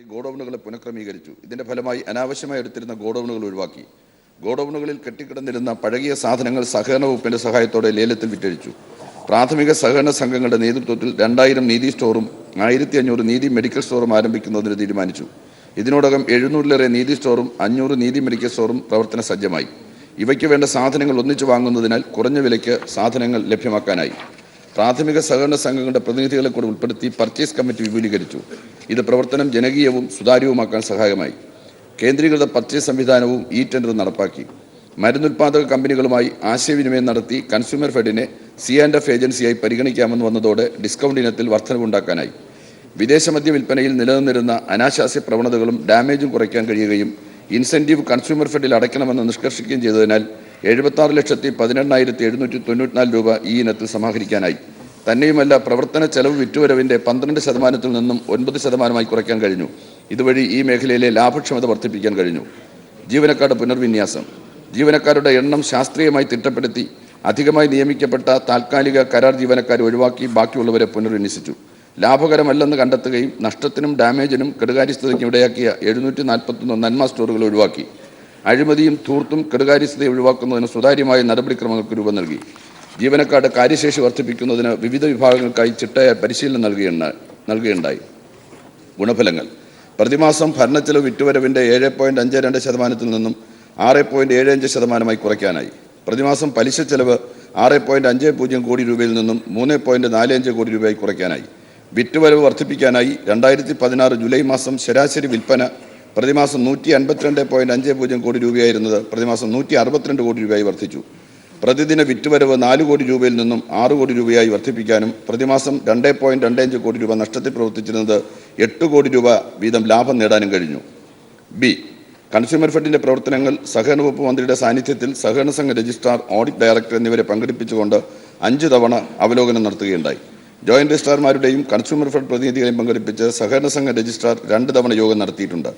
ഗോഡൌണുകളെ പുനഃക്രമീകരിച്ചു. ഇതിന്റെ ഫലമായി അനാവശ്യമായി എടുത്തിരുന്ന ഗോഡൌണുകൾ ഒഴിവാക്കി. ഗോഡൌണുകളിൽ കെട്ടിക്കിടന്നിരുന്ന പഴകിയ സാധനങ്ങൾ സഹകരണ വകുപ്പിന്റെ സഹായത്തോടെ ലേലത്തിൽ വിറ്റഴിച്ചു. പ്രാഥമിക സഹകരണ സംഘങ്ങളുടെ നേതൃത്വത്തിൽ 2000 നീതി സ്റ്റോറും 1500 നീതി മെഡിക്കൽ സ്റ്റോറും ആരംഭിക്കുന്നതിന് തീരുമാനിച്ചു. ഇതിനോടകം 700-ലേറെ നീതി സ്റ്റോറും 500 നീതി മെഡിക്കൽ സ്റ്റോറും പ്രവർത്തന സജ്ജമായി. ഇവയ്ക്ക് വേണ്ട സാധനങ്ങൾ ഒന്നിച്ചു വാങ്ങുന്നതിനാൽ കുറഞ്ഞ വിലയ്ക്ക് സാധനങ്ങൾ ലഭ്യമാക്കാനായി. പ്രാഥമിക സഹകരണ സംഘങ്ങളുടെ പ്രതിനിധികളെ കൂടി ഉൾപ്പെടുത്തി പർച്ചേസ് കമ്മിറ്റി വിപുലീകരിച്ചു. ഇത് പ്രവർത്തനം ജനകീയവും സുതാര്യവുമാക്കാൻ സഹായമായി. കേന്ദ്രീകൃത പർച്ചേസ് സംവിധാനവും ഇ ടെൻഡറും നടപ്പാക്കി. മരുന്നുൽപാദക കമ്പനികളുമായി ആശയവിനിമയം നടത്തി കൺസ്യൂമർ ഫെഡിനെ C&F ഏജൻസിയായി പരിഗണിക്കാമെന്ന് വന്നതോടെ ഡിസ്കൗണ്ട് ഇനത്തിൽ വർധനവുണ്ടാക്കാനായി. വിദേശമദ്യ വിൽപ്പനയിൽ നിലനിന്നിരുന്ന അനാശാസ്യ പ്രവണതകളും ഡാമേജും കുറയ്ക്കാൻ കഴിയുകയും ഇൻസെൻറ്റീവ് കൺസ്യൂമർ ഫെഡിൽ അടയ്ക്കണമെന്ന് നിഷ്കർഷിക്കുകയും ചെയ്തതിനാൽ 76,18,794 രൂപ ഈ ഇനത്തിൽ സമാഹരിക്കാനായി. തന്നെയുമല്ല, പ്രവർത്തന ചെലവ് വിറ്റുവരവിൻ്റെ 12% നിന്നും 9% കുറയ്ക്കാൻ കഴിഞ്ഞു. ഇതുവഴി ഈ മേഖലയിലെ ലാഭക്ഷമത വർദ്ധിപ്പിക്കാൻ കഴിഞ്ഞു. ജീവനക്കാരുടെ പുനർവിന്യാസം. ജീവനക്കാരുടെ എണ്ണം ശാസ്ത്രീയമായി തിട്ടപ്പെടുത്തി അധികമായി നിയമിക്കപ്പെട്ട താൽക്കാലിക കരാർ ജീവനക്കാരെ ഒഴിവാക്കി ബാക്കിയുള്ളവരെ പുനർവിന്യസിച്ചു. ലാഭകരമല്ലെന്ന് കണ്ടെത്തുകയും നഷ്ടത്തിനും ഡാമേജിനും കെടുകാര്യസ്ഥതയ്ക്കും ഇടയാക്കിയ 741 നന്മ സ്റ്റോറുകൾ ഒഴിവാക്കി. അഴിമതിയും ധൂർത്തും കെടുകാര്യസ്ഥതയെ ഒഴിവാക്കുന്നതിന് സുതാര്യമായ നടപടിക്രമങ്ങൾക്ക് രൂപം നൽകി. ജീവനക്കാരുടെ കാര്യശേഷി വർദ്ധിപ്പിക്കുന്നതിന് വിവിധ വിഭാഗങ്ങൾക്കായി ചിട്ടയായ പരിശീലനം നൽകുകയുണ്ടായി. ഗുണഫലങ്ങൾ. പ്രതിമാസം ഭരണച്ചെലവ് വിറ്റുവരവിൻ്റെ 7.52% നിന്നും 6.75% കുറയ്ക്കാനായി. പ്രതിമാസം പലിശ ചെലവ് 6.50 കോടി രൂപയിൽ നിന്നും 3.45 കോടി രൂപയായി കുറയ്ക്കാനായി. വിറ്റുവരവ് വർദ്ധിപ്പിക്കാനായി 2016 ജൂലൈ മാസം ശരാശരി വിൽപ്പന പ്രതിമാസം 152.50 കോടി രൂപയായിരുന്നത് പ്രതിമാസം 162 കോടി രൂപയായി വർദ്ധിച്ചു. പ്രതിദിന വിറ്റുവരവ് 4 കോടി രൂപയിൽ നിന്നും 6 കോടി രൂപയായി വർദ്ധിപ്പിക്കാനും പ്രതിമാസം 2.25 കോടി രൂപ നഷ്ടത്തിൽ പ്രവർത്തിച്ചിരുന്നത് 8 കോടി രൂപ വീതം ലാഭം നേടാനും കഴിഞ്ഞു. ബി. കൺസ്യൂമർ ഫെഡിൻ്റെ പ്രവർത്തനങ്ങൾ സഹകരണ വകുപ്പ് മന്ത്രിയുടെ സാന്നിധ്യത്തിൽ സഹകരണ സംഘ രജിസ്ട്രാർ, ഓഡിറ്റ് ഡയറക്ടർ എന്നിവരെ പങ്കെടുപ്പിച്ചുകൊണ്ട് 5 തവണ അവലോകനം നടത്തുകയുണ്ടായി. ജോയിന്റ് രജിസ്ട്രാർമാരുടെയും കൺസ്യൂമർ ഫെഡ് പ്രതിനിധികളെയും പങ്കെടുപ്പിച്ച് സഹകരണ സംഘ രജിസ്ട്രാർ 2 തവണ യോഗം നടത്തിയിട്ടുണ്ട്.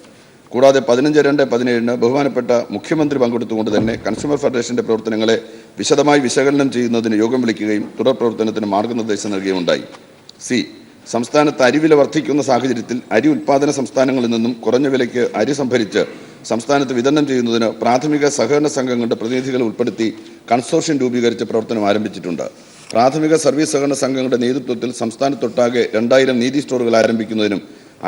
കൂടാതെ 15/2/17 ബഹുമാനപ്പെട്ട മുഖ്യമന്ത്രി പങ്കെടുത്തുകൊണ്ട് തന്നെ കൺസ്യൂമർ ഫെഡറേഷൻ്റെ പ്രവർത്തനങ്ങളെ വിശദമായി വിശകലനം ചെയ്യുന്നതിന് യോഗം വിളിക്കുകയും തുടർ പ്രവർത്തനത്തിന് മാർഗ്ഗനിർദ്ദേശം നൽകുകയുണ്ടായി. സി. സംസ്ഥാനത്ത് അരിവില വർദ്ധിക്കുന്ന സാഹചര്യത്തിൽ അരി ഉൽപ്പാദന സംസ്ഥാനങ്ങളിൽ നിന്നും കുറഞ്ഞ വിലയ്ക്ക് അരി സംഭരിച്ച് സംസ്ഥാനത്ത് വിതരണം ചെയ്യുന്നതിന് പ്രാഥമിക സഹകരണ സംഘങ്ങളുടെ പ്രതിനിധികളെ ഉൾപ്പെടുത്തി കൺസോർഷ്യം രൂപീകരിച്ച് പ്രവർത്തനം ആരംഭിച്ചിട്ടുണ്ട്. പ്രാഥമിക സർവീസ് സഹകരണ സംഘങ്ങളുടെ നേതൃത്വത്തിൽ സംസ്ഥാനത്തൊട്ടാകെ 2000 നീതി സ്റ്റോറുകൾ ആരംഭിക്കുന്നതിനും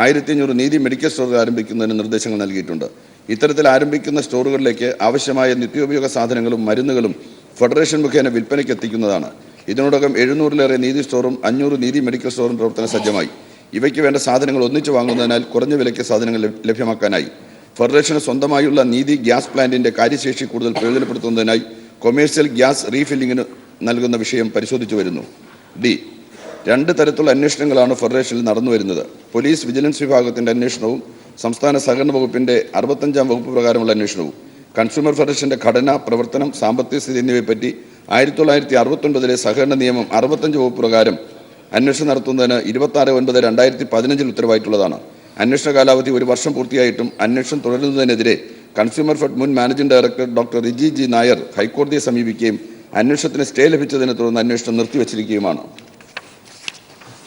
1500 നീതി മെഡിക്കൽ സ്റ്റോറുകൾ ആരംഭിക്കുന്നതിനും നിർദ്ദേശങ്ങൾ നൽകിയിട്ടുണ്ട്. ഇത്തരത്തിൽ ആരംഭിക്കുന്ന സ്റ്റോറുകളിലേക്ക് ആവശ്യമായ നിത്യോപയോഗ സാധനങ്ങളും മരുന്നുകളും ഫെഡറേഷൻ മുഖേന വിൽപ്പനയ്ക്ക് എത്തിക്കുന്നതാണ്. ഇതിനോടകം 700-ലേറെ നീതി സ്റ്റോറും 500 നീതി മെഡിക്കൽ സ്റ്റോറും പ്രവർത്തന സജ്ജമായി. ഇവയ്ക്ക് വേണ്ട സാധനങ്ങൾ ഒന്നിച്ചു വാങ്ങുന്നതിനാൽ കുറഞ്ഞ വിലയ്ക്ക് സാധനങ്ങൾ ലഭ്യമാക്കാനായി. ഫെഡറേഷന് സ്വന്തമായുള്ള നീതി ഗ്യാസ് പ്ലാന്റിൻ്റെ കാര്യശേഷി കൂടുതൽ പ്രയോജനപ്പെടുത്തുന്നതിനായി കൊമേഴ്സ്യൽ ഗ്യാസ് റീഫില്ലിങ്ങിന് നൽകുന്ന വിഷയം പരിശോധിച്ചു വരുന്നു. ഡി. 2 തരത്തിലുള്ള അന്വേഷണങ്ങളാണ് ഫെഡറേഷനിൽ നടന്നുവരുന്നത്. പോലീസ് വിജിലൻസ് വിഭാഗത്തിൻ്റെ അന്വേഷണവും സംസ്ഥാന സഹകരണ വകുപ്പിൻ്റെ 65-ാം വകുപ്പ് പ്രകാരമുള്ള അന്വേഷണവും. കൺസ്യൂമർ ഫെഡറേഷൻ്റെ ഘടന, പ്രവർത്തനം, സാമ്പത്തിക സ്ഥിതി എന്നിവയെപ്പറ്റി 1969-ലെ സഹകരണ നിയമം 65 വകുപ്പ് പ്രകാരം അന്വേഷണം നടത്തുന്നതിന് 26/9/2015 ഉത്തരവായിട്ടുള്ളതാണ്. അന്വേഷണ കാലാവധി 1 വർഷം പൂർത്തിയായിട്ടും അന്വേഷണം തുടരുന്നതിനെതിരെ കൺസ്യൂമർ ഫെഡ് മുൻ managing director doctor Riji G Nair ഹൈക്കോടതിയെ സമീപിക്കുകയും അന്വേഷണത്തിന് സ്റ്റേ ലഭിച്ചതിനെ തുടർന്ന് അന്വേഷണം നിർത്തിവച്ചിരിക്കുകയുമാണ്.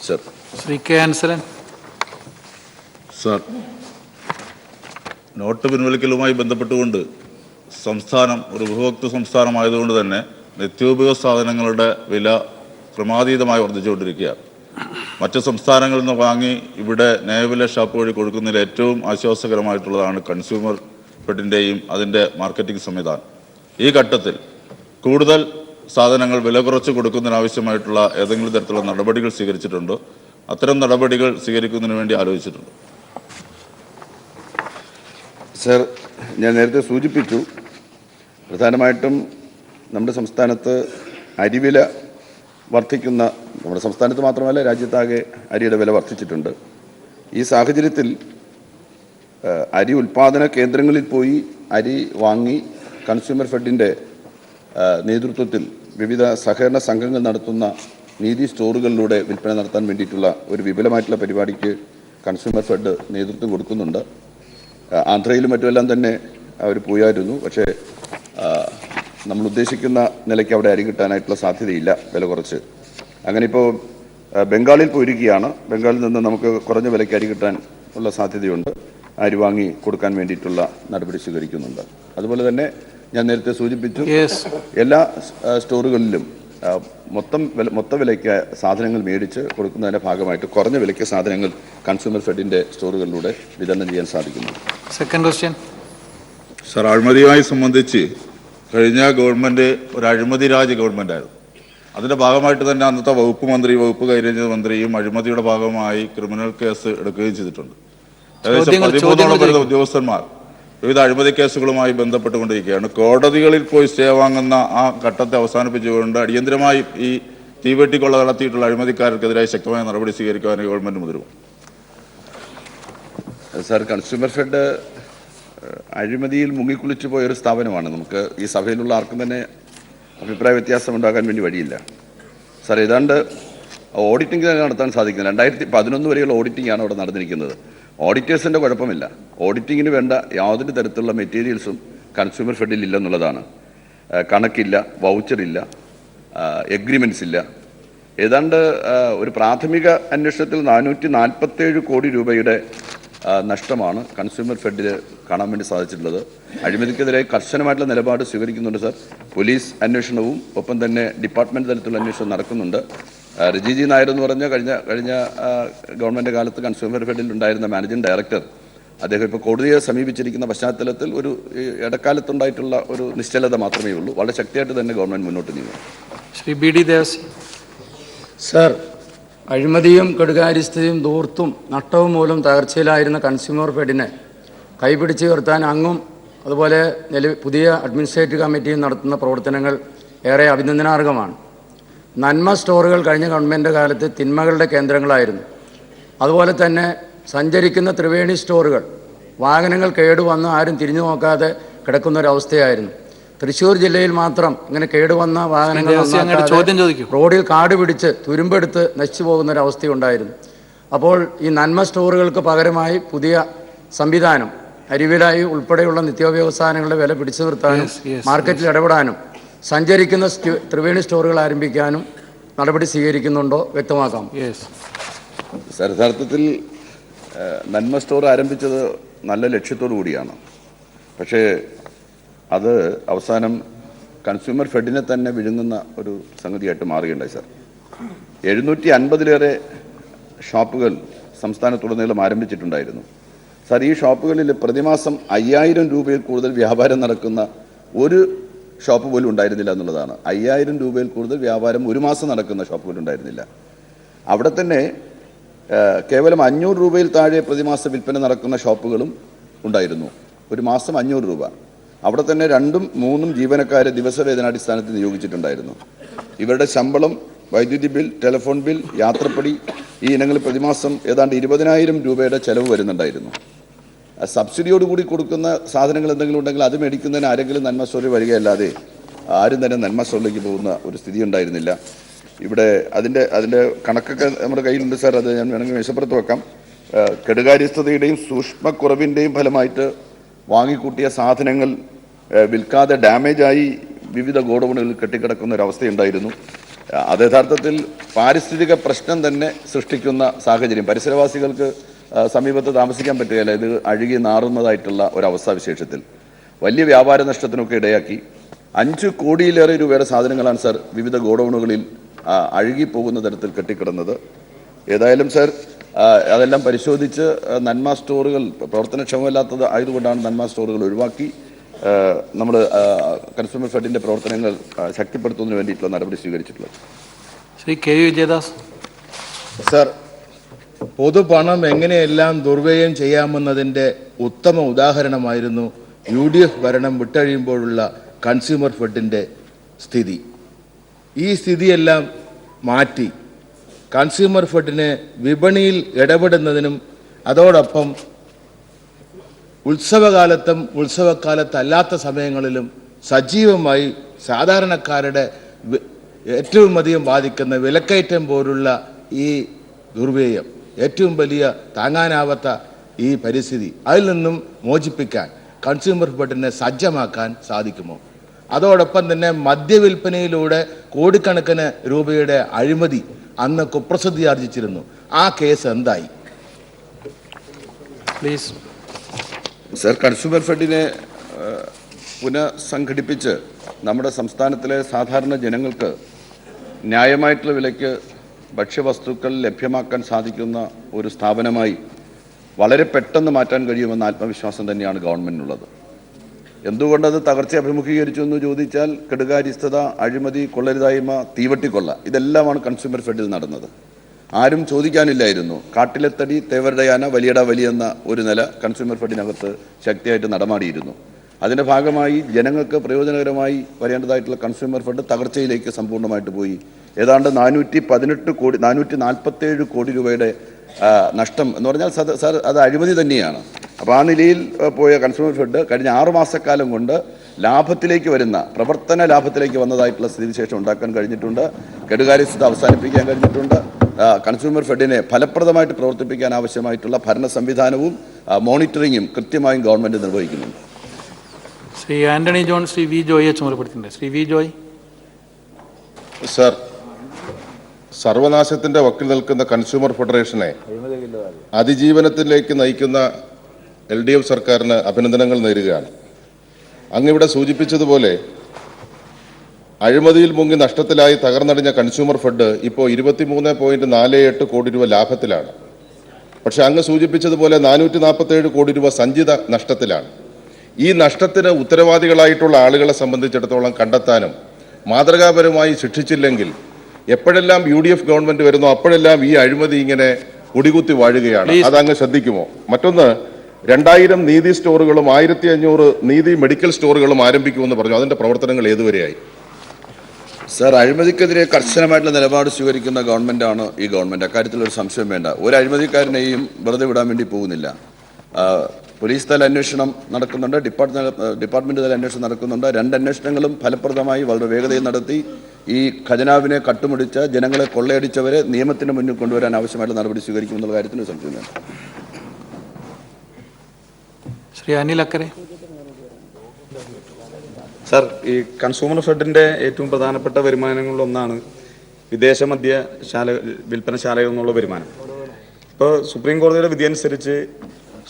Sir. Shri K Ansalan. Sir, note പിൻവലിക്കലുമായി ബന്ധപ്പെട്ടുകൊണ്ട് സംസ്ഥാനം ഒരു ഉപഭോക്തൃ സംസ്ഥാനമായതുകൊണ്ട് തന്നെ നിത്യോപയോഗ സാധനങ്ങളുടെ വില ക്രമാതീതമായി വർദ്ധിച്ചുകൊണ്ടിരിക്കുകയാണ്. മറ്റ് സംസ്ഥാനങ്ങളിൽ നിന്ന് വാങ്ങി ഇവിടെ ന്യായവില ഷാപ്പ് വഴി കൊടുക്കുന്നതിൽ ഏറ്റവും ആശ്വാസകരമായിട്ടുള്ളതാണ് കൺസ്യൂമർ ഫെഡിൻ്റെയും അതിൻ്റെ മാർക്കറ്റിംഗ് സംവിധാനം. ഈ ഘട്ടത്തിൽ കൂടുതൽ സാധനങ്ങൾ വില കുറച്ച് കൊടുക്കുന്നതിനാവശ്യമായിട്ടുള്ള ഏതെങ്കിലും തരത്തിലുള്ള നടപടികൾ സ്വീകരിച്ചിട്ടുണ്ടോ? അത്തരം നടപടികൾ സ്വീകരിക്കുന്നതിന് വേണ്ടി ആലോചിച്ചിട്ടുണ്ടോ? സർ, ഞാൻ നേരത്തെ സൂചിപ്പിച്ചു, പ്രധാനമായിട്ടും നമ്മുടെ സംസ്ഥാനത്ത് അരിവില വർദ്ധിക്കുന്ന, നമ്മുടെ സംസ്ഥാനത്ത് മാത്രമല്ല രാജ്യത്താകെ അരിയുടെ വില വർദ്ധിച്ചിട്ടുണ്ട്. ഈ സാഹചര്യത്തിൽ അരി ഉൽപ്പാദന കേന്ദ്രങ്ങളിൽ പോയി അരി വാങ്ങി കൺസ്യൂമർ ഫെഡിൻ്റെ നേതൃത്വത്തിൽ വിവിധ സഹകരണ സംഘങ്ങൾ നടത്തുന്ന നീതി സ്റ്റോറുകളിലൂടെ വിൽപ്പന നടത്താൻ വേണ്ടിയിട്ടുള്ള ഒരു വിപുലമായിട്ടുള്ള പരിപാടിക്ക് കൺസ്യൂമർ ഫെഡ് നേതൃത്വം കൊടുക്കുന്നുണ്ട്. ആന്ധ്രയിലും മറ്റുമെല്ലാം തന്നെ അവർ പോയായിരുന്നു. പക്ഷേ നമ്മൾ ഉദ്ദേശിക്കുന്ന നിലയ്ക്ക് അവിടെ അരി കിട്ടാനായിട്ടുള്ള സാധ്യതയില്ല, വില കുറച്ച്. അങ്ങനെ ഇപ്പോൾ ബംഗാളിൽ പോയിരിക്കുകയാണ്. ബംഗാളിൽ നിന്ന് നമുക്ക് കുറഞ്ഞ വിലയ്ക്ക് അരി കിട്ടാൻ ഉള്ള സാധ്യതയുണ്ട്. അരി വാങ്ങി കൊടുക്കാൻ വേണ്ടിയിട്ടുള്ള നടപടി സ്വീകരിക്കുന്നുണ്ട്. അതുപോലെ തന്നെ ഞാൻ നേരത്തെ സൂചിപ്പിച്ചു, എല്ലാ സ്റ്റോറുകളിലും മൊത്ത വിലയ്ക്ക് സാധനങ്ങൾ മേടിച്ച് കൊടുക്കുന്നതിൻ്റെ ഭാഗമായിട്ട് കുറഞ്ഞ വിലയ്ക്ക് സാധനങ്ങൾ കൺസ്യൂമർ ഫെഡിൻ്റെ സ്റ്റോറുകളിലൂടെ വിതരണം ചെയ്യാൻ സാധിക്കുന്നു. സെക്കൻഡ് ക്വസ്റ്റ്യൻ സർ, അഴിമതിയുമായി സംബന്ധിച്ച് കഴിഞ്ഞ ഗവൺമെൻറ് ഒരു അഴിമതി രാജ് ഗവൺമെൻറ്റായിരുന്നു. അതിൻ്റെ ഭാഗമായിട്ട് തന്നെ അന്നത്തെ വകുപ്പ് കൈകാര്യം മന്ത്രിയും അഴിമതിയുടെ ഭാഗമായി ക്രിമിനൽ കേസ് എടുക്കുകയും ചെയ്തിട്ടുണ്ട്. ഏകദേശം 13 വരുന്ന ഉദ്യോഗസ്ഥന്മാർ വിവിധ അഴിമതി കേസുകളുമായി ബന്ധപ്പെട്ടുകൊണ്ടിരിക്കുകയാണ്. കോടതികളിൽ പോയി സ്റ്റേ വാങ്ങുന്ന ആ ഘട്ടത്തെ അവസാനിപ്പിച്ചുകൊണ്ട് അടിയന്തരമായി ഈ തീവെട്ടിക്കൊള്ള നടത്തിയിട്ടുള്ള അഴിമതിക്കാർക്കെതിരായി ശക്തമായ നടപടി സ്വീകരിക്കാൻ ഗവൺമെൻറ് മുതിരും. സാർ, കൺസ്യൂമർ ഫെഡ് അഴിമതിയിൽ മുങ്ങിക്കുളിച്ചു പോയൊരു സ്ഥാപനമാണ്. നമുക്ക് ഈ സഭയിലുള്ള ആർക്കും തന്നെ അഭിപ്രായ വ്യത്യാസം ഉണ്ടാകാൻ വേണ്ടി വഴിയില്ല. സാർ, ഏതാണ്ട് ഓഡിറ്റിംഗ് തന്നെ നടത്താൻ സാധിക്കുന്നത് 2011 വരെയുള്ള ഓഡിറ്റിംഗ് ആണ് അവിടെ നടന്നിരിക്കുന്നത്. ഓഡിറ്റേഴ്സിൻ്റെ കുഴപ്പമില്ല, ഓഡിറ്റിങ്ങിന് വേണ്ട യാതൊരു തരത്തിലുള്ള മെറ്റീരിയൽസും കൺസ്യൂമർ ഫെഡിൽ ഇല്ലെന്നുള്ളതാണ്. കണക്കില്ല, വൗച്ചറില്ല, എഗ്രിമെൻറ്റ്സ് ഇല്ല. ഏതാണ്ട് ഒരു പ്രാഥമിക അന്വേഷണത്തിൽ 447 കോടി രൂപയുടെ നഷ്ടമാണ് കൺസ്യൂമർ ഫെഡിൽ കാണാൻ വേണ്ടി സാധിച്ചിട്ടുള്ളത്. അഴിമതിക്കെതിരെ കർശനമായിട്ടുള്ള നിലപാട് സ്വീകരിക്കുന്നുണ്ട് സാർ. പോലീസ് അന്വേഷണവും ഒപ്പം തന്നെ ഡിപ്പാർട്ട്മെൻറ്റ് തലത്തിലുള്ള അന്വേഷണം നടക്കുന്നുണ്ട്. റിജി നായർ എന്ന് പറഞ്ഞ കഴിഞ്ഞ ഗവൺമെൻറ് കാലത്ത് കൺസ്യൂമർ ഫെഡിൽ ഉണ്ടായിരുന്ന മാനേജിംഗ് ഡയറക്ടർ, അദ്ദേഹം ഇപ്പോൾ കോടതിയെ സമീപിച്ചിരിക്കുന്ന പശ്ചാത്തലത്തിൽ ഒരു ഇടക്കാലത്തുണ്ടായിട്ടുള്ള ഒരു നിശ്ചലത മാത്രമേ ഉള്ളൂ. വളരെ ശക്തിയായിട്ട് തന്നെ ഗവൺമെൻറ് മുന്നോട്ട് നീങ്ങും. Shri B D Devasy. Sir, അഴിമതിയും കെടുകാര്യസ്ഥതയും ധൂർത്തും നഷ്ടവും മൂലം തകർച്ചയിലായിരുന്ന കൺസ്യൂമർ ഫെഡിനെ കൈപിടിച്ച് ഉയർത്താൻ അങ്ങും അതുപോലെ പുതിയ അഡ്മിനിസ്ട്രേറ്റീവ് കമ്മിറ്റിയും നടത്തുന്ന പ്രവർത്തനങ്ങൾ ഏറെ അഭിനന്ദനാർഹമാണ്. നന്മ സ്റ്റോറുകൾ കഴിഞ്ഞ ഗവൺമെൻറ് കാലത്ത് തിന്മകളുടെ കേന്ദ്രങ്ങളായിരുന്നു. അതുപോലെ തന്നെ സഞ്ചരിക്കുന്ന ത്രിവേണി സ്റ്റോറുകൾ വാഹനങ്ങൾ കേടുവന്ന് ആരും തിരിഞ്ഞു നോക്കാതെ കിടക്കുന്നൊരവസ്ഥയായിരുന്നു. തൃശ്ശൂർ ജില്ലയിൽ മാത്രം ഇങ്ങനെ കേടുവന്ന വാഹനങ്ങൾ റോഡിൽ കാട് പിടിച്ച് തുരുമ്പെടുത്ത് നശിച്ചു പോകുന്നൊരവസ്ഥയുണ്ടായിരുന്നു. അപ്പോൾ ഈ നന്മ സ്റ്റോറുകൾക്ക് പകരമായി പുതിയ സംവിധാനം അരിവിലായി ഉൾപ്പെടെയുള്ള നിത്യോപയോഗ സാധനങ്ങളുടെ വില പിടിച്ചു നിർത്താനും മാർക്കറ്റിൽ ഇടപെടാനും സഞ്ചരിക്കുന്ന ത്രിവേണി സ്റ്റോറുകൾ ആരംഭിക്കാനും നടപടി സ്വീകരിക്കുന്നുണ്ടോ വ്യക്തമാക്കാം. സാർ, യഥാർത്ഥത്തിൽ നന്മ സ്റ്റോർ ആരംഭിച്ചത് നല്ല ലക്ഷ്യത്തോടു കൂടിയാണ്. പക്ഷേ അത് അവസാനം കൺസ്യൂമർ ഫെഡിനെ തന്നെ വിഴുങ്ങുന്ന ഒരു സംഗതിയായിട്ട് മാറുകയുണ്ടായി. സാർ, 750-ലേറെ ഷോപ്പുകൾ സംസ്ഥാനത്തുടനീളം ആരംഭിച്ചിട്ടുണ്ടായിരുന്നു. സാർ, ഈ ഷോപ്പുകളിൽ പ്രതിമാസം 5000 രൂപയിൽ കൂടുതൽ വ്യാപാരം നടക്കുന്ന ഒരു ഷോപ്പ് പോലും ഉണ്ടായിരുന്നില്ല എന്നുള്ളതാണ്. 5000 രൂപയിൽ കൂടുതൽ വ്യാപാരം ഒരു മാസം നടക്കുന്ന ഷോപ്പ് പോലും ഉണ്ടായിരുന്നില്ല. അവിടെ തന്നെ കേവലം 500 രൂപയിൽ താഴെ പ്രതിമാസ വിൽപ്പന നടക്കുന്ന ഷോപ്പുകളും ഉണ്ടായിരുന്നു. ഒരു മാസം 500 രൂപ. അവിടെ തന്നെ 2ഉം 3ഉം ജീവനക്കാരെ ദിവസവേതനാടിസ്ഥാനത്തിൽ നിയോഗിച്ചിട്ടുണ്ടായിരുന്നു. ഇവരുടെ ശമ്പളം, വൈദ്യുതി ബിൽ, ടെലിഫോൺ ബിൽ, യാത്രപ്പടി, ഈ ഇനങ്ങളിൽ പ്രതിമാസം ഏതാണ്ട് 20,000 രൂപയുടെ ചെലവ് വരുന്നുണ്ടായിരുന്നു. സബ്സിഡിയോടുകൂടി കൊടുക്കുന്ന സാധനങ്ങൾ എന്തെങ്കിലും ഉണ്ടെങ്കിൽ അത് മേടിക്കുന്നതിന് ആരെങ്കിലും നന്മ സ്റ്റോറിൽ വരികയല്ലാതെ ആരും തന്നെ നന്മ സ്റ്റോറിലേക്ക് പോകുന്ന ഒരു സ്ഥിതി ഉണ്ടായിരുന്നില്ല. ഇവിടെ അതിൻ്റെ കണക്കൊക്കെ നമ്മുടെ കയ്യിലുണ്ട് സാർ. അത് ഞാൻ വേണമെങ്കിൽ മേശപ്പുറത്ത് വെക്കാം. കെടുകാര്യസ്ഥതയുടെയും സൂക്ഷ്മക്കുറവിൻ്റെയും ഫലമായിട്ട് വാങ്ങിക്കൂട്ടിയ സാധനങ്ങൾ വിൽക്കാതെ ഡാമേജായി വിവിധ ഗോഡൗണുകളിൽ കെട്ടിക്കിടക്കുന്ന ഒരവസ്ഥയുണ്ടായിരുന്നു. അത് യഥാർത്ഥത്തിൽ പാരിസ്ഥിതിക പ്രശ്നം തന്നെ സൃഷ്ടിക്കുന്ന സാഹചര്യം. പരിസരവാസികൾക്ക് സമീപത്ത് താമസിക്കാൻ പറ്റുകയില്ല. ഇത് അഴുകി നാറുന്നതായിട്ടുള്ള ഒരവസ്ഥാവിശേഷത്തിൽ വലിയ വ്യാപാര നഷ്ടത്തിനൊക്കെ ഇടയാക്കി. 5 കോടിയിലേറെ രൂപയുടെ സാധനങ്ങളാണ് സാർ വിവിധ ഗോഡൗണുകളിൽ അഴുകിപ്പോകുന്ന തരത്തിൽ കെട്ടിക്കിടന്നത്. ഏതായാലും സാർ, അതെല്ലാം പരിശോധിച്ച് നന്മ സ്റ്റോറുകൾ പ്രവർത്തനക്ഷമമല്ലാത്തത് ആയതുകൊണ്ടാണ് നന്മ സ്റ്റോറുകൾ ഒഴിവാക്കി നമ്മൾ കൺസ്യൂമർ ഫെഡിൻ്റെ പ്രവർത്തനങ്ങൾ ശക്തിപ്പെടുത്തുന്നതിന് വേണ്ടിയിട്ടുള്ള നടപടി സ്വീകരിച്ചിട്ടുള്ളത്. Shri K U Vijayadas. Sir, പൊതുപണം എങ്ങനെയെല്ലാം ദുർവ്യയം ചെയ്യാമെന്നതിൻ്റെ ഉത്തമ ഉദാഹരണമായിരുന്നു UDF ഭരണം വിട്ടഴിയുമ്പോഴുള്ള കൺസ്യൂമർ ഫെഡിൻ്റെ സ്ഥിതി. ഈ സ്ഥിതിയെല്ലാം മാറ്റി കൺസ്യൂമർ ഫെഡിനെ വിപണിയിൽ ഇടപെടുന്നതിനും അതോടൊപ്പം ഉത്സവകാലത്തും ഉത്സവകാലത്തല്ലാത്ത സമയങ്ങളിലും സജീവമായി സാധാരണക്കാരുടെ ഏറ്റവും അധികം ബാധിക്കുന്ന വിലക്കയറ്റം പോലുള്ള ഈ ദുർവ്യയം, ഏറ്റവും വലിയ താങ്ങാനാവാത്ത ഈ പരിസ്ഥിതി, അതിൽ നിന്നും മോചിപ്പിക്കാൻ കൺസ്യൂമർ ഫെഡിനെ സജ്ജമാക്കാൻ സാധിക്കുമോ? അതോടൊപ്പം തന്നെ മദ്യവിൽപ്പനയിലൂടെ കോടിക്കണക്കിന് രൂപയുടെ അഴിമതി അന്ന് കുപ്രസിദ്ധി ആർജിച്ചിരുന്നു. ആ കേസ് എന്തായി? പ്ലീസ്. സർ, കൺസ്യൂമർ ഫെഡിനെ പുനഃസംഘടിപ്പിച്ച് നമ്മുടെ സംസ്ഥാനത്തിലെ സാധാരണ ജനങ്ങൾക്ക് ന്യായമായിട്ടുള്ള വിലയ്ക്ക് ഭക്ഷ്യവസ്തുക്കൾ ലഭ്യമാക്കാൻ സാധിക്കുന്ന ഒരു സ്ഥാപനമായി വളരെ പെട്ടെന്ന് മാറ്റാൻ കഴിയുമെന്ന ആത്മവിശ്വാസം തന്നെയാണ് ഗവൺമെൻറ്റിനുള്ളത്. എന്തുകൊണ്ടത് തകർച്ച അഭിമുഖീകരിച്ചു എന്ന് ചോദിച്ചാൽ കെടുകാര്യസ്ഥത, അഴിമതി, കൊള്ളരുതായ്മ, തീവട്ടിക്കൊള്ള ഇതെല്ലാമാണ് കൺസ്യൂമർ ഫെഡിൽ നടന്നത്. ആരും ചോദിക്കാനില്ലായിരുന്നു. കാട്ടിലെ തടി തേവരുടെ യാന വലിയട വലിയെന്ന ഒരു നില കൺസ്യൂമർ ഫെഡിനകത്ത് ശക്തിയായിട്ട് നടമാടിയിരുന്നു. അതിൻ്റെ ഭാഗമായി ജനങ്ങൾക്ക് പ്രയോജനകരമായി വരേണ്ടതായിട്ടുള്ള കൺസ്യൂമർ ഫെഡ് തകർച്ചയിലേക്ക് സമ്പൂർണ്ണമായിട്ട് പോയി. ഏതാണ്ട് 447 കോടി രൂപയുടെ നഷ്ടം എന്ന് പറഞ്ഞാൽ സാർ അത് അഴിമതി തന്നെയാണ്. അപ്പോൾ ആ നിലയിൽ പോയ കൺസ്യൂമർ ഫെഡ് കഴിഞ്ഞ 6 മാസക്കാലം കൊണ്ട് ലാഭത്തിലേക്ക് വരുന്ന പ്രവർത്തന ലാഭത്തിലേക്ക് വന്നതായിട്ടുള്ള സ്ഥിതിവിശേഷം ഉണ്ടാക്കാൻ കഴിഞ്ഞിട്ടുണ്ട്. കെടുകാര്യസ്ഥത അവസാനിപ്പിക്കാൻ കഴിഞ്ഞിട്ടുണ്ട്. കൺസ്യൂമർ ഫെഡിനെ ഫലപ്രദമായിട്ട് പ്രവർത്തിപ്പിക്കാൻ ആവശ്യമായിട്ടുള്ള ഭരണ സംവിധാനവും മോണിറ്ററിങ്ങും കൃത്യമായും ഗവൺമെൻറ് നിർവഹിക്കുന്നുണ്ട്. ശ്രീ ആന്റണി ജോൺ ശ്രീ വി ജോയിയെ ചുമതലപ്പെടുത്തിയിട്ടുണ്ട്. ശ്രീ വി ജോയ്. സർ, സർവനാശത്തിന്റെ വക്കിൽ നിൽക്കുന്ന കൺസ്യൂമർ ഫെഡറേഷനെ അതിജീവനത്തിലേക്ക് നയിക്കുന്ന LDF സർക്കാരിന് അഭിനന്ദനങ്ങൾ നേരുകയാണ്. അങ്ങിവിടെ സൂചിപ്പിച്ചതുപോലെ അഴിമതിയിൽ മുങ്ങി നഷ്ടത്തിലായി തകർന്നടിഞ്ഞ കൺസ്യൂമർ ഫെഡ് ഇപ്പോൾ 23.48 കോടി രൂപ ലാഭത്തിലാണ്. പക്ഷെ അങ്ങ് സൂചിപ്പിച്ചതുപോലെ 447 കോടി രൂപ സഞ്ചിത നഷ്ടത്തിലാണ്. ഈ നഷ്ടത്തിന് ഉത്തരവാദികളായിട്ടുള്ള ആളുകളെ സംബന്ധിച്ചിടത്തോളം കണ്ടെത്താനും മാതൃകാപരമായി ശിക്ഷിച്ചില്ലെങ്കിൽ എപ്പോഴെല്ലാം UDF ഗവൺമെന്റ് വരുന്നോ അപ്പോഴെല്ലാം ഈ അഴിമതി ഇങ്ങനെ ഒടികുത്തി വാഴുകയാണ്. അതങ്ങ് ശ്രദ്ധിക്കുമോ? മറ്റൊന്ന്, 2000 നീതി സ്റ്റോറുകളും 1500 നീതി മെഡിക്കൽ സ്റ്റോറുകളും ആരംഭിക്കുമെന്ന് പറഞ്ഞു. അതിന്റെ പ്രവർത്തനങ്ങൾ ഏതുവരെയായി? സർ, അഴിമതിക്കെതിരെ കർശനമായിട്ടുള്ള നിലപാട് സ്വീകരിക്കുന്ന ഗവൺമെൻറ്റാണ് ഈ ഗവൺമെൻറ്. അക്കാര്യത്തിൽ ഒരു സംശയം വേണ്ട. ഒരു അഴിമതിക്കാരനെയും വെറുതെ വിടാൻ വേണ്ടി പോകുന്നില്ല. പോലീസ് തല അന്വേഷണം നടക്കുന്നുണ്ട്, ഡിപ്പാർട്ട്മെന്റ് തല അന്വേഷണം നടക്കുന്നുണ്ട്. 2 അന്വേഷണങ്ങളും ഫലപ്രദമായി വളരെ വേഗതയിൽ നടത്തി ഈ ഖജനാവിനെ കട്ടുമുടിച്ച ജനങ്ങളെ കൊള്ളയടിച്ചവരെ നിയമത്തിന് മുന്നിൽ കൊണ്ടുവരാൻ ആവശ്യമായിട്ടുള്ള നടപടി സ്വീകരിക്കുമെന്നുള്ള കാര്യത്തിന് സംശയം വേണ്ട. ശ്രീ അനിൽ അക്കരെ. സർ, ഈ കൺസ്യൂമർ ഫെഡിൻ്റെ ഏറ്റവും പ്രധാനപ്പെട്ട വരുമാനങ്ങളിലൊന്നാണ് വിദേശ മദ്യശാല വിൽപ്പനശാലയിൽ നിന്നുള്ള വരുമാനം. ഇപ്പോൾ സുപ്രീം കോടതിയുടെ വിധി അനുസരിച്ച്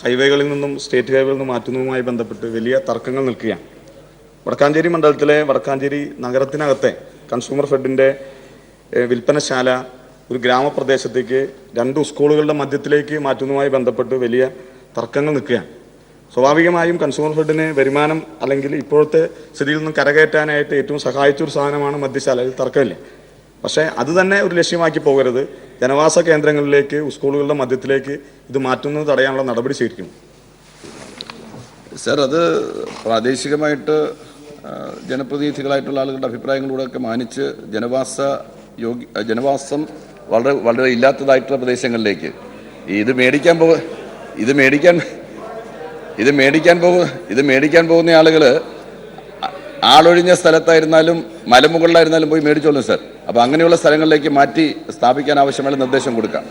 ഹൈവേകളിൽ നിന്നും സ്റ്റേറ്റ് ഹൈവേകളിൽ നിന്നും മാറ്റുന്നതുമായി ബന്ധപ്പെട്ട് വലിയ തർക്കങ്ങൾ നിൽക്കുകയാണ്. വടക്കാഞ്ചേരി മണ്ഡലത്തിലെ വടക്കാഞ്ചേരി നഗരത്തിനകത്തെ കൺസ്യൂമർ ഫെഡിൻ്റെ വിൽപ്പനശാല ഒരു ഗ്രാമപ്രദേശത്തേക്ക് 2 സ്കൂളുകളുടെ മധ്യത്തിലേക്ക് മാറ്റുന്നതുമായി ബന്ധപ്പെട്ട് വലിയ തർക്കങ്ങൾ നിൽക്കുകയാണ്. സ്വാഭാവികമായും കൺസ്യൂമർ ഫെഡിന് വരുമാനം അല്ലെങ്കിൽ ഇപ്പോഴത്തെ സ്ഥിതിയിൽ നിന്നും കരകയറ്റാനായിട്ട് ഏറ്റവും സഹായിച്ചൊരു സാധനമാണ് മദ്യശാല. അതിൽ തർക്കമില്ല. പക്ഷേ അത് തന്നെ ഒരു ലക്ഷ്യമാക്കി പോകരുത്. ജനവാസ കേന്ദ്രങ്ങളിലേക്ക്, സ്കൂളുകളുടെ മധ്യത്തിലേക്ക് ഇത് മാറ്റുന്നത് തടയാനുള്ള നടപടി സ്വീകരിക്കും. സർ, അത് പ്രാദേശികമായിട്ട് ജനപ്രതിനിധികളായിട്ടുള്ള ആളുകളുടെ അഭിപ്രായങ്ങളിലൂടെയൊക്കെ മാനിച്ച് ജനവാസം വളരെ ഇല്ലാത്തതായിട്ടുള്ള പ്രദേശങ്ങളിലേക്ക് ഇത് മേടിക്കാൻ പോകുന്ന ആളുകൾ ആളൊഴിഞ്ഞ സ്ഥലത്തായിരുന്നാലും മലമുകളിലായിരുന്നാലും പോയി മേടിച്ചോളൂ സർ. അപ്പോൾ അങ്ങനെയുള്ള സ്ഥലങ്ങളിലേക്ക് മാറ്റി സ്ഥാപിക്കാൻ ആവശ്യമായ നിർദ്ദേശം കൊടുക്കാം.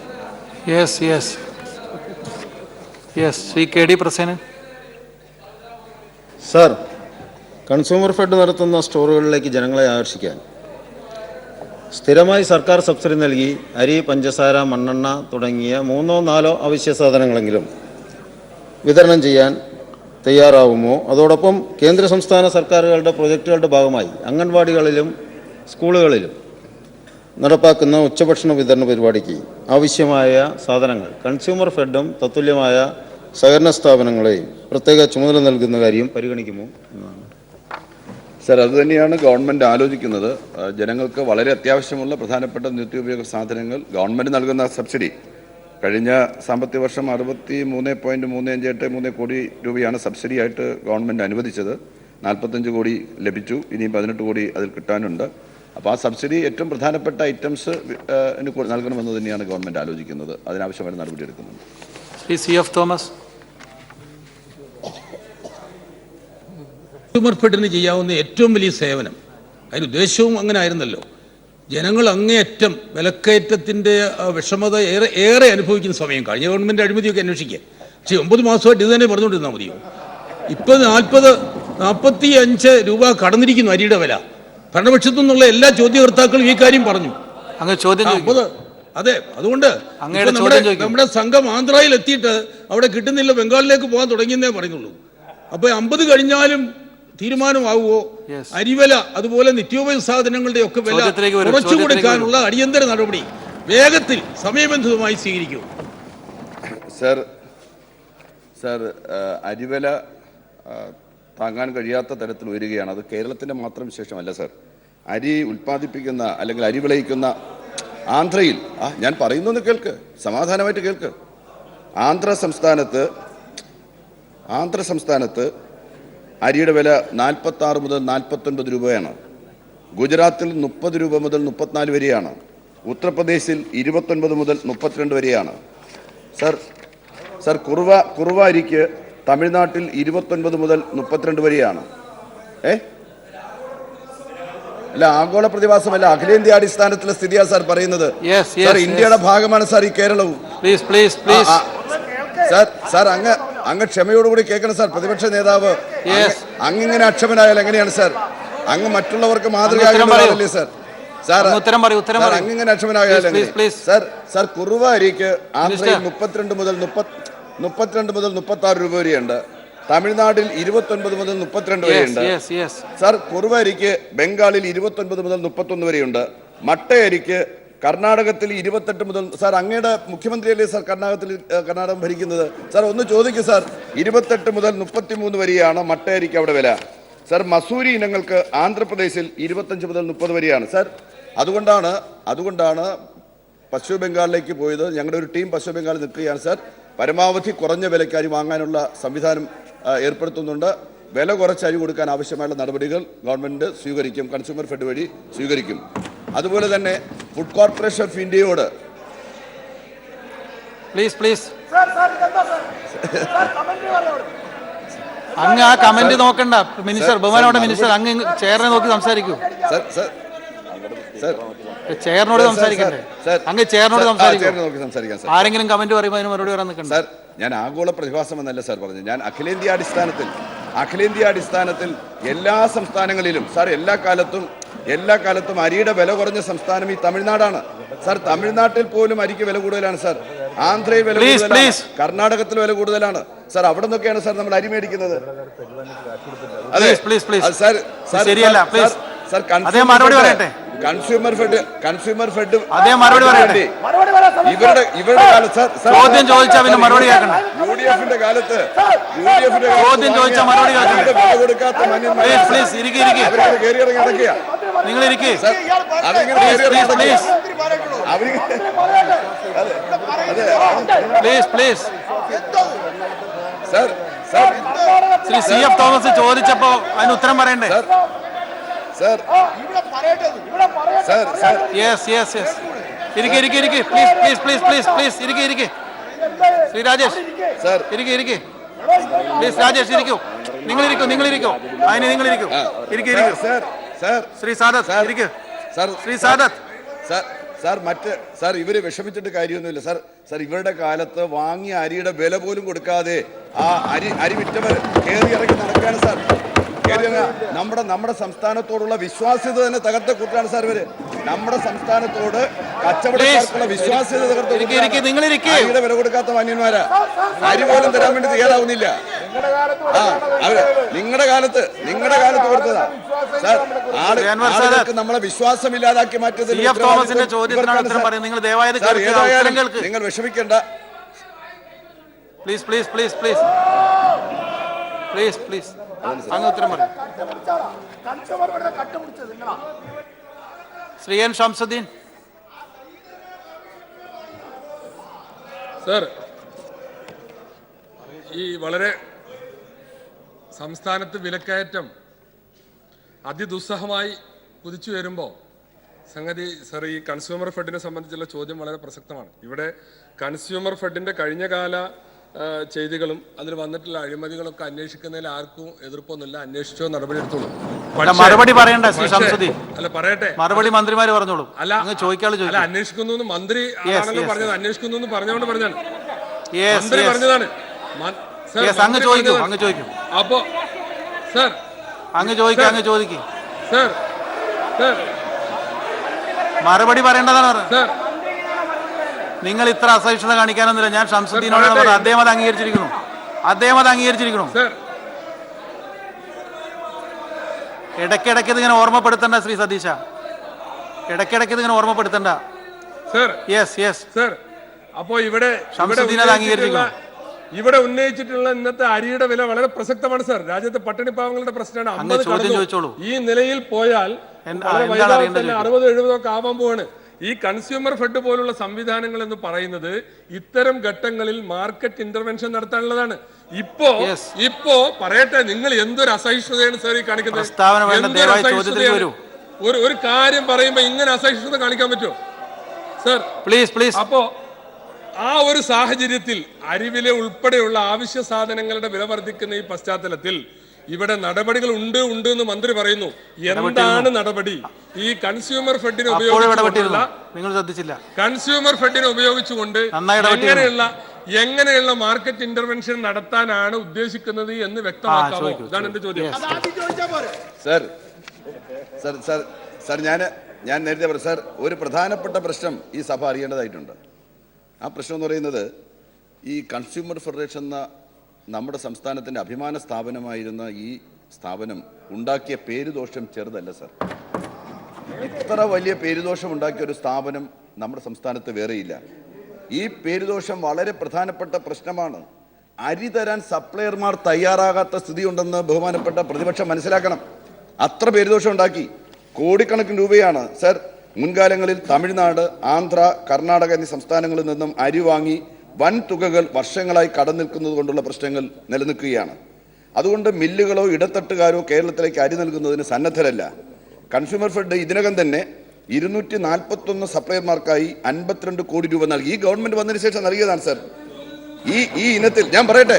Shri KD Prasenan. Sir, consumer fed നടത്തുന്ന സ്റ്റോറുകളിലേക്ക് ജനങ്ങളെ ആകർഷിക്കാൻ സ്ഥിരമായി സർക്കാർ സബ്സിഡി നൽകി അരി, പഞ്ചസാര, മണ്ണെണ്ണ തുടങ്ങിയ 3-4 അവശ്യ സാധനങ്ങളെങ്കിലും വിതരണം ചെയ്യാൻ തയ്യാറാവുമോ? അതോടൊപ്പം കേന്ദ്ര സംസ്ഥാന സർക്കാരുകളുടെ പ്രൊജക്റ്റുകളുടെ ഭാഗമായി അംഗൻവാടികളിലും സ്കൂളുകളിലും നടപ്പാക്കുന്ന ഉച്ചഭക്ഷണ വിതരണ പരിപാടിക്ക് ആവശ്യമായ സാധനങ്ങൾ കൺസ്യൂമർ ഫെഡും തത്തുല്യമായ സഹകരണ സ്ഥാപനങ്ങളെയും പ്രത്യേക ചുമതല നൽകുന്ന കാര്യം പരിഗണിക്കുമോ എന്നാണ്. സർ, അതുതന്നെയാണ് ഗവൺമെൻറ് ആലോചിക്കുന്നത്. ജനങ്ങൾക്ക് വളരെ അത്യാവശ്യമുള്ള പ്രധാനപ്പെട്ട നിത്യോപയോഗ സാധനങ്ങൾ ഗവൺമെൻറ് നൽകുന്ന സബ്സിഡി കഴിഞ്ഞ സാമ്പത്തിക വർഷം 63.358 കോടി രൂപയാണ് സബ്സിഡിയായിട്ട് ഗവൺമെൻറ് അനുവദിച്ചത്. 45 കോടി ലഭിച്ചു. ഇനിയും 18 കോടി അതിൽ കിട്ടാനുണ്ട്. അപ്പോൾ ആ സബ്സിഡി ഏറ്റവും പ്രധാനപ്പെട്ട ഐറ്റംസ് നൽകണമെന്ന് തന്നെയാണ് ഗവൺമെൻറ് ആലോചിക്കുന്നത്. അതിനാവശ്യമായ നടപടി എടുക്കുന്നുണ്ട്. Shri CF Thomas. കൺസ്യൂമർ ഫെഡിന് ചെയ്യാവുന്ന ഏറ്റവും വലിയ സേവനം, അതിന് ഉദ്ദേശവും അങ്ങനെ ആയിരുന്നല്ലോ, ജനങ്ങൾ അങ്ങേയറ്റം വിലക്കയറ്റത്തിൻ്റെ വിഷമത ഏറെ അനുഭവിക്കുന്ന സമയം. കഴിഞ്ഞ ഗവൺമെൻറ് അഴിമതിയൊക്കെ അന്വേഷിക്കുക. പക്ഷേ 9 മാസമായിട്ട് ഇത് തന്നെ പറഞ്ഞുകൊണ്ടിരുന്നാൽ മതിയോ? ഇപ്പോൾ 45 രൂപ കടന്നിരിക്കുന്നു അരിയുടെ വില. ഭരണപക്ഷത്തു നിന്നുള്ള എല്ലാ ചോദ്യകർത്താക്കളും ഈ കാര്യം പറഞ്ഞു. അങ്ങ് ചോദ്യം അതെ, അതുകൊണ്ട് അങ്ങയുടെ ഇപ്പൊ ചോദ്യം ചോദിക്കൂ. നമ്മുടെ സംഘം ആന്ധ്രയിൽ എത്തിയിട്ട് അവിടെ കിട്ടുന്നില്ല, ബംഗാളിലേക്ക് പോകാൻ തുടങ്ങിയെന്നേ പറയുന്നുള്ളൂ. അപ്പൊ 50 കഴിഞ്ഞാലും തീരുമാനമാവുമോ? Yes. അരിവില അതുപോലെ നിത്യോപയോഗ സാധനങ്ങളുടെ ഒക്കെ വില ചോദ്യത്തിലേക്ക് വരൂ, കുറച്ചു ചോദ്യത്തിലേക്ക് കൊടുക്കാനുള്ള അടിയന്തര നടപടി വേഗത്തിൽ സമയബന്ധിതമായി സ്വീകരിക്കൂ. സർ അരിവില താങ്ങാൻ കഴിയാത്ത തരത്തിൽ ഉയരുകയാണ്. അത് കേരളത്തിൻ്റെ മാത്രം വിശേഷമല്ല സർ. അരി ഉൽപ്പാദിപ്പിക്കുന്ന അല്ലെങ്കിൽ അരി വിളയിക്കുന്ന ആന്ധ്രയിൽ, ഞാൻ പറയുന്നൊന്ന് കേൾക്ക്, സമാധാനമായിട്ട് കേൾക്ക്. ആന്ധ്ര സംസ്ഥാനത്ത് അരിയുടെ വില 46 മുതൽ 49 രൂപയാണ്. ഗുജറാത്തിൽ 30 രൂപ മുതൽ 34 വരെയാണ്. ഉത്തർപ്രദേശിൽ 29 മുതൽ 32 വരെയാണ്. സർ കുറുവ അരിക്ക് തമിഴ്നാട്ടിൽ 29 മുതൽ 32 വരെയാണ്. അല്ല, ആഗോള പ്രതിഭാസമല്ല, അഖിലേന്ത്യാടിസ്ഥാനത്തിലെ സ്ഥിതിയാണ് സാർ പറയുന്നത്. സാർ, ഇന്ത്യയുടെ ഭാഗമാണ് സാർ ഈ കേരളവും. സാർ അങ്ങ് ക്ഷമയോടുകൂടി കേൾക്കണം സാർ. പ്രതിപക്ഷ നേതാവ് അങ്ങിങ്ങനെ അക്ഷമനായാൽ എങ്ങനെയാണ് സാർ? അങ്ങ് മറ്റുള്ളവർക്ക് മാതൃകയാകേണ്ടതല്ലേ സാർ? അങ്ങിങ്ങനെ അക്ഷമനായാൽ സാർ, കുറുവ അരിക്ക് ആന്ധ്രയിൽ 32 മുതൽ 36 രൂപ വരെയുണ്ട്. തമിഴ്നാട്ടിൽ 29 മുതൽ 32 വരെയുണ്ട്. സാർ, കുറുവ അരിക്ക് ബംഗാളിൽ 29 മുതൽ 31 വരെയുണ്ട്. മട്ട അരിക്ക് കർണാടകത്തിൽ 28 മുതൽ, സാർ അങ്ങയുടെ മുഖ്യമന്ത്രിയല്ലേ സാർ കർണാടകം ഭരിക്കുന്നത്? സാർ ഒന്ന് ചോദിക്കൂ സാർ. 28 മുതൽ 33 വരെയാണ് മട്ട അരിക്ക് അവിടെ വില. സാർ, മസൂരി ഇനങ്ങൾക്ക് ആന്ധ്രാപ്രദേശിൽ 25 മുതൽ 30 വരെയാണ്. സാർ, അതുകൊണ്ടാണ് പശ്ചിമ ബംഗാളിലേക്ക് പോയത്. ഞങ്ങളുടെ ഒരു ടീം പശ്ചിമ ബംഗാളിൽ നിൽക്കുകയാണ് സാർ. പരമാവധി കുറഞ്ഞ വിലയ്ക്ക് അരി വാങ്ങാനുള്ള സംവിധാനം ഏർപ്പെടുത്തുന്നുണ്ട്. വില കുറച്ച് അരി കൊടുക്കാൻ ആവശ്യമായുള്ള നടപടികൾ ഗവൺമെന്റ് സ്വീകരിക്കും, കൺസ്യൂമർ ഫെഡ് വഴി സ്വീകരിക്കും. അതുപോലെ തന്നെ ഫുഡ് കോർപ്പറേഷൻ ഓഫ് ഇന്ത്യയോട് അങ്ങ് ആ കമന്റ് നോക്കണ്ട മിനിസ്റ്റർ, ബഹുമാനപ്പെട്ട മിനിസ്റ്റർ, അങ്ങ് ചെയറിനെ നോക്കി സംസാരിക്കൂ. ചെയറിനോട് സംസാരിക്കണ്ടേ? അങ്ങ് ചെയറിനോട് സംസാരിക്കാം. ആരെങ്കിലും കമന്റ് പറയുമ്പോൾ അതിന് മറുപടി പറയാൻ നിൽക്കണ്ട. സാർ, ഞാൻ ആഗോള പ്രതിഭാസം എന്നല്ല സാർ പറഞ്ഞത്. ഞാൻ അഖിലേന്ത്യാടിസ്ഥാനത്തിൽ എല്ലാ സംസ്ഥാനങ്ങളിലും സാർ, എല്ലാ കാലത്തും അരിയുടെ വില കുറഞ്ഞ സംസ്ഥാനം ഈ തമിഴ്നാടാണ് സാർ. തമിഴ്നാട്ടിൽ പോലും അരിക്ക് വില കൂടുതലാണ് സാർ. ആന്ധ്രയിൽ വില കൂടുതലാണ്, കർണാടകത്തിൽ വില കൂടുതലാണ് സാർ. അവിടെ നിന്നൊക്കെയാണ് സാർ നമ്മൾ അരി മേടിക്കുന്നത്. അതെ സാർ, കൺസ്യൂമർ ഫെഡ് ഇവരുടെ കാലത്ത് ചോദ്യം ചോദിച്ചാൽ പിന്നെ മറുപടി കേൾക്കണം. യുഡിഎഫിന്റെ കാലത്ത് ചോദ്യം ചോദിച്ചാൽ മറുപടി കേൾക്കണം. കൊടുക്കാത്ത കയറിയിറങ്ങി നടക്കുക. നിങ്ങൾ ഇരിക്കേ. ശ്രീ CF തോമസ് ചോദിച്ചപ്പോ അതിന് ഉത്തരം പറയണ്ടേ? ശ്രീ രാജേഷ് ഇരിക്കൂ. നിങ്ങളിരിക്കൂ. അതിന് നിങ്ങളിരിക്കൂ. ശ്രീ സാദത്ത്. സാർ, ഇവര് വിഷമിച്ചിട്ട് കാര്യമൊന്നുമില്ല സാർ. ഇവരുടെ കാലത്ത് വാങ്ങിയ അരിയുടെ വില പോലും കൊടുക്കാതെ ആ അരി വിറ്റവർ കയറിയിറങ്ങി നടക്കുകയാണ് സാർ. നമ്മുടെ സംസ്ഥാനത്തോടുള്ള വിശ്വാസ്യത തന്നെ തകർത്ത കൂട്ടാണ് സാർ ഇവര്. നമ്മുടെ സംസ്ഥാനത്തോട് കച്ചവടക്കാർക്കുള്ള വിശ്വാസ്യത തകർത്ത അരിയുടെ വില കൊടുക്കാത്ത മാന്യന്മാരാ. അരി പോലും തരാൻ വേണ്ടി തയ്യാറാവുന്നില്ല. നിങ്ങളുടെ കാലത്ത് കൊടുത്തതാ സാർ. ആളുകൾക്ക് നമ്മളെ വിശ്വാസമില്ലാതാക്കി മാറ്റിയതിൽ നിങ്ങൾ വിഷമിക്കേണ്ട. അങ്ങ് ഉത്തരം പറയും. ശ്രീ എൻ ഷംസുദ്ദീൻ. സർ, ഈ വളരെ സംസ്ഥാനത്ത് വിലക്കയറ്റം അതിദുസ്സഹമായി കുതിച്ചു വരുമ്പോൾ സംഗതി സർ, ഈ കൺസ്യൂമർ ഫെഡിനെ സംബന്ധിച്ചുള്ള ചോദ്യം വളരെ പ്രസക്തമാണ്. ഇവിടെ കൺസ്യൂമർ ഫെഡിന്റെ കഴിഞ്ഞകാല ചെയ്തികളും അതിൽ വന്നിട്ടുള്ള അഴിമതികളൊക്കെ അന്വേഷിക്കുന്നതിൽ ആർക്കും എതിർപ്പൊന്നുമില്ല. അന്വേഷിച്ചോ, നടപടി എടുത്തോളൂ. മറുപടി പറയണ്ട ശ്രീ ഷംസുദ്ദീൻ. അല്ല, പറയട്ടെ. മറുപടി മന്ത്രിമാര് പറഞ്ഞോളൂ. അല്ല, അന്വേഷിക്കുന്നു മന്ത്രി ആണല്ലോ പറഞ്ഞത്. അന്വേഷിക്കുന്നു എന്ന് പറഞ്ഞുകൊണ്ട് പറഞ്ഞാണ് മന്ത്രി പറഞ്ഞതാണ്. അങ്ങ് ചോദിക്കും. അപ്പോ സർ അങ്ങ് ചോദിക്കും. സർ മറുപടി പറയേണ്ടതാണ്. നിങ്ങൾ ഇത്ര അസഹിഷ്ണുത കാണിക്കാനൊന്നുമില്ല. ഞാൻ ഷംസുദ്ദീനോട് പറഞ്ഞു, അദ്ദേഹം അത് അംഗീകരിച്ചിരിക്കുന്നു. ഇടയ്ക്കിടയ്ക്ക് ഇതിങ്ങനെ ഓർമ്മപ്പെടുത്തണ്ട ശ്രീ സതീശ, ഇടയ്ക്കിടയ്ക്ക് ഇതിങ്ങനെ ഓർമ്മപ്പെടുത്തണ്ട. അപ്പോ ഇവിടെ ഉന്നയിച്ചിട്ടുള്ള ഇന്നത്തെ അരിയുടെ വില വളരെ പ്രസക്തമാണ് സർ. രാജ്യത്തെ പട്ടിണിപ്പാവങ്ങളുടെ പ്രശ്നമാണ്. 50 ഈ നിലയിൽ പോയാൽ 60-70 ഒക്കെ ആവാൻ പോവാണ്. ഈ കൺസ്യൂമർ ഫെഡ് പോലുള്ള സംവിധാനങ്ങൾ എന്ന് പറയുന്നത് ഇത്തരം ഘട്ടങ്ങളിൽ മാർക്കറ്റ് ഇന്റർവെൻഷൻ നടത്താനുള്ളതാണ്. ഇപ്പോ പറയട്ടെ, നിങ്ങൾ എന്തൊരു അസഹിഷ്ണുതയാണ് സാർ ഈ കാണിക്കുന്നത്? ഒരു കാര്യം പറയുമ്പോ ഇങ്ങനെ അസഹിഷ്ണുത കാണിക്കാൻ പറ്റുമോ സർ? പ്ലീസ്. അപ്പോ ആ ഒരു സാഹചര്യത്തിൽ അരിവില ഉൾപ്പെടെയുള്ള അവശ്യ സാധനങ്ങളുടെ വില വർദ്ധിക്കുന്ന ഈ പശ്ചാത്തലത്തിൽ ഇവിടെ നടപടികൾ ഉണ്ട് എന്ന് മന്ത്രി പറയുന്നു. എന്താണ് നടപടി? ഈ കൺസ്യൂമർ ഫെഡിനെ ഉപയോഗിച്ചുകൊണ്ട് എങ്ങനെയുള്ള മാർക്കറ്റ് ഇന്റർവെൻഷൻ നടത്താനാണ് ഉദ്ദേശിക്കുന്നത് എന്ന് വ്യക്തമാക്കാമോ? ഇതാണ് എന്റെ ചോദ്യം. സർ ഞാൻ നേരത്തെ പറഞ്ഞു സർ, ഒരു പ്രധാനപ്പെട്ട പ്രശ്നം ഈ സഭ അറിയേണ്ടതായിട്ടുണ്ട്. ആ പ്രശ്നം എന്ന് പറയുന്നത്, ഈ കൺസ്യൂമർ ഫെഡറേഷൻ എന്ന നമ്മുടെ സംസ്ഥാനത്തിൻ്റെ അഭിമാന സ്ഥാപനമായിരുന്ന ഈ സ്ഥാപനം ഉണ്ടാക്കിയ പേരുദോഷം ചെറുതല്ല സർ. ഇത്ര വലിയ പേരുദോഷം ഉണ്ടാക്കിയ ഒരു സ്ഥാപനം നമ്മുടെ സംസ്ഥാനത്ത് വേറെയില്ല. ഈ പേരുദോഷം വളരെ പ്രധാനപ്പെട്ട പ്രശ്നമാണ്. അരി തരാൻ സപ്ലയർമാർ തയ്യാറാകാത്ത സ്ഥിതിയുണ്ടെന്ന് ബഹുമാനപ്പെട്ട പ്രതിപക്ഷം മനസ്സിലാക്കണം. അത്ര പേരുദോഷം ഉണ്ടാക്കി. കോടിക്കണക്കിന് രൂപയാണ് സർ മുൻകാലങ്ങളിൽ തമിഴ്നാട്, ആന്ധ്ര, കർണാടക എന്നീ സംസ്ഥാനങ്ങളിൽ നിന്നും അരി വാങ്ങി വൻ തുകകൾ വർഷങ്ങളായി കടം നിൽക്കുന്നത് കൊണ്ടുള്ള പ്രശ്നങ്ങൾ നിലനിൽക്കുകയാണ്. അതുകൊണ്ട് മില്ലുകളോ ഇടത്തട്ടുകാരോ കേരളത്തിലേക്ക് അരി നൽകുന്നതിന് സന്നദ്ധരല്ല. കൺസ്യൂമർ ഫെഡ് ഇതിനകം തന്നെ 241 സപ്ലയർമാർക്കായി 52 കോടി രൂപ നൽകി. ഈ ഗവൺമെന്റ് വന്നതിന് ശേഷം നൽകിയതാണ് സർ. ഈ ഇനത്തിൽ ഞാൻ പറയട്ടെ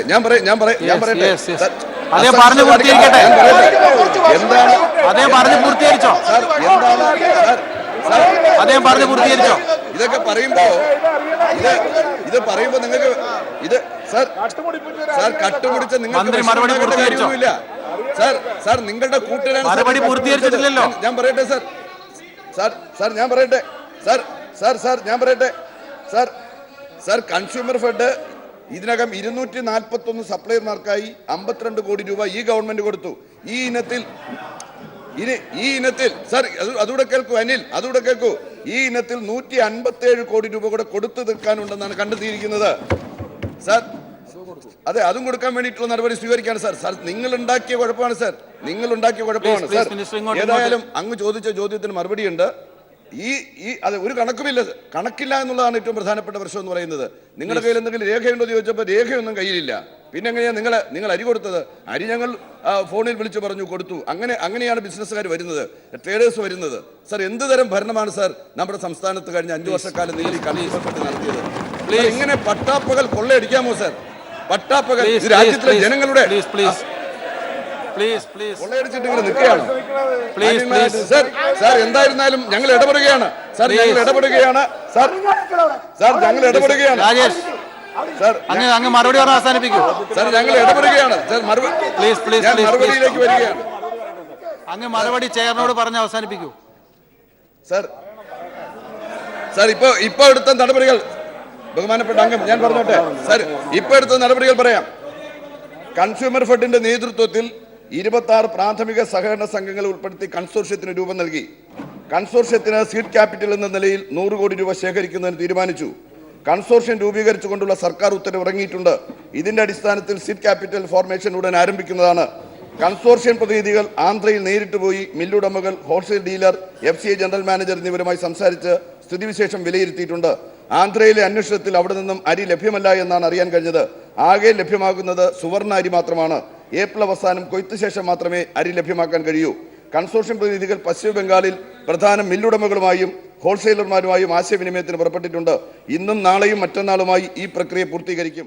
ഇതൊക്കെ പറയുമ്പോ നിങ്ങൾക്ക് ഇത് സാർ കട്ടുപിടിച്ച നിങ്ങൾക്ക് സാർ നിങ്ങളുടെ കൂട്ടുകാരാണ്. ഞാൻ പറയട്ടെ സാർ കൺസ്യൂമർ ഫെഡ് ഇതിനകം 241 സപ്ലയർമാർക്കായി 52 കോടി രൂപ ഈ ഗവൺമെന്റ് കൊടുത്തു. ഈ ഇനത്തിൽ സാർ അതുകൂടെ കേൾക്കൂ അനിൽ, അതുകൂടെ കേൾക്കൂ. ഈ ഇനത്തിൽ 157 കോടി രൂപ കൂടെ കൊടുത്തു തീർക്കാനുണ്ടെന്നാണ് കണ്ടെത്തിയിരിക്കുന്നത് സാർ. അതെ, അതും കൊടുക്കാൻ വേണ്ടിയിട്ടുള്ള നടപടി സ്വീകരിക്കാണ് സാർ. സാർ നിങ്ങൾ ഉണ്ടാക്കിയ കുഴപ്പമാണ് സാർ. സാർ ഏതായാലും അങ്ങ് ചോദിച്ച ചോദ്യത്തിന് മറുപടിയുണ്ട്. അത് ഒരു കണക്കില്ല എന്നുള്ളതാണ് ഏറ്റവും പ്രധാനപ്പെട്ട പ്രശ്നം എന്ന് പറയുന്നത്. നിങ്ങളുടെ കയ്യിൽ എന്തെങ്കിലും രേഖയുണ്ടോ എന്ന് ചോദിച്ചപ്പോൾ രേഖയൊന്നും കയ്യിലില്ല. പിന്നെ എങ്ങനെയാണ് നിങ്ങൾ അരി കൊടുത്തത്? അരി ഞങ്ങൾ ഫോണിൽ വിളിച്ചു പറഞ്ഞു കൊടുത്തു. അങ്ങനെയാണ് ബിസിനസ്സുകാർ വരുന്നത്, ട്രേഡേഴ്സ് വരുന്നത്. സാർ എന്ത് തരം ഭരണമാണ് സാർ നമ്മുടെ സംസ്ഥാനത്ത് കഴിഞ്ഞ 5 വർഷക്കാലം നിങ്ങൾ ഈ കൺസ്യൂമർ ഫെഡ് നടത്തിയത്? ഇങ്ങനെ പട്ടാപ്പകൽ കൊള്ളയടിക്കാമോ സാർ? പട്ടാപ്പകൽ രാജ്യത്തിലെ ജനങ്ങളുടെ കൊള്ളയടിച്ചിട്ട് ഇങ്ങനെ നിൽക്കുകയാണ് സാർ. എന്തായിരുന്നാലും ഞങ്ങൾ ഇടപെടുകയാണ് സാർ. ഞങ്ങൾ ഇടപെടുകയാണ്. അങ്ങ് മറുപടി പറഞ്ഞ് അവസാനിപ്പിക്കൂ സാർ. ഞങ്ങൾ ഇടപെടുകയാണ് സാർ. മറുപടിയിലേക്ക് വരികയാണ്. അങ്ങ് മറുപടി ചെയറിനോട് പറഞ്ഞ് അവസാനിപ്പിക്കൂ സാർ. ഇപ്പൊ എടുത്ത നടപടികൾ ബഹുമാനപ്പെട്ട അംഗം ഞാൻ പറഞ്ഞോട്ടെ സാർ. ഇപ്പൊ എടുത്ത നടപടികൾ പറയാം. കൺസ്യൂമർ ഫെഡിന്റെ നേതൃത്വത്തിൽ 26 പ്രാഥമിക സഹകരണ സംഘങ്ങൾ ഉൾപ്പെടുത്തി കൺസോർഷ്യത്തിന് രൂപം നൽകി. കൺസോർഷ്യത്തിന് സീഡ് ക്യാപിറ്റൽ എന്ന നിലയിൽ 100 കോടി രൂപ ശേഖരിക്കുന്നതിന് തീരുമാനിച്ചു. കൺസോർഷ്യം രൂപീകരിച്ചുകൊണ്ടുള്ള സർക്കാർ ഉത്തരവ് ഇറങ്ങിയിട്ടുണ്ട്. ഇതിന്റെ അടിസ്ഥാനത്തിൽ സീഡ് ക്യാപിറ്റൽ ഫോർമേഷൻ ഉടൻ ആരംഭിക്കുന്നതാണ്. കൺസോർഷ്യം പ്രതിനിധികൾ ആന്ധ്രയിൽ നേരിട്ട് പോയി മില്ലുടമകൾ, wholesale dealer, FCI general manager എന്നിവരുമായി സംസാരിച്ച് സ്ഥിതിവിശേഷം വിലയിരുത്തിയിട്ടുണ്ട്. ആന്ധ്രയിലെ അന്വേഷണത്തിൽ അവിടെ നിന്നും അരി ലഭ്യമല്ല എന്നാണ് അറിയാൻ കഴിഞ്ഞത്. ആകെ ലഭ്യമാകുന്നത് സുവർണ അരി മാത്രമാണ്. ഏപ്രിൽ അവസാനം കൊയ്ത്ത് ശേഷം മാത്രമേ അരി ലഭ്യമാക്കാൻ കഴിയൂ. കൺസോർഷ്യം പ്രതിനിധികൾ പശ്ചിമ ബംഗാളിൽ പ്രധാന മില്ലുടമകളുമായും ഹോൾസെയിലർമാരുമായും ആശയവിനിമയത്തിന് പുറപ്പെട്ടിട്ടുണ്ട്. ഇന്നും നാളെയും മറ്റന്നാളുമായി ഈ പ്രക്രിയ പൂർത്തീകരിക്കും.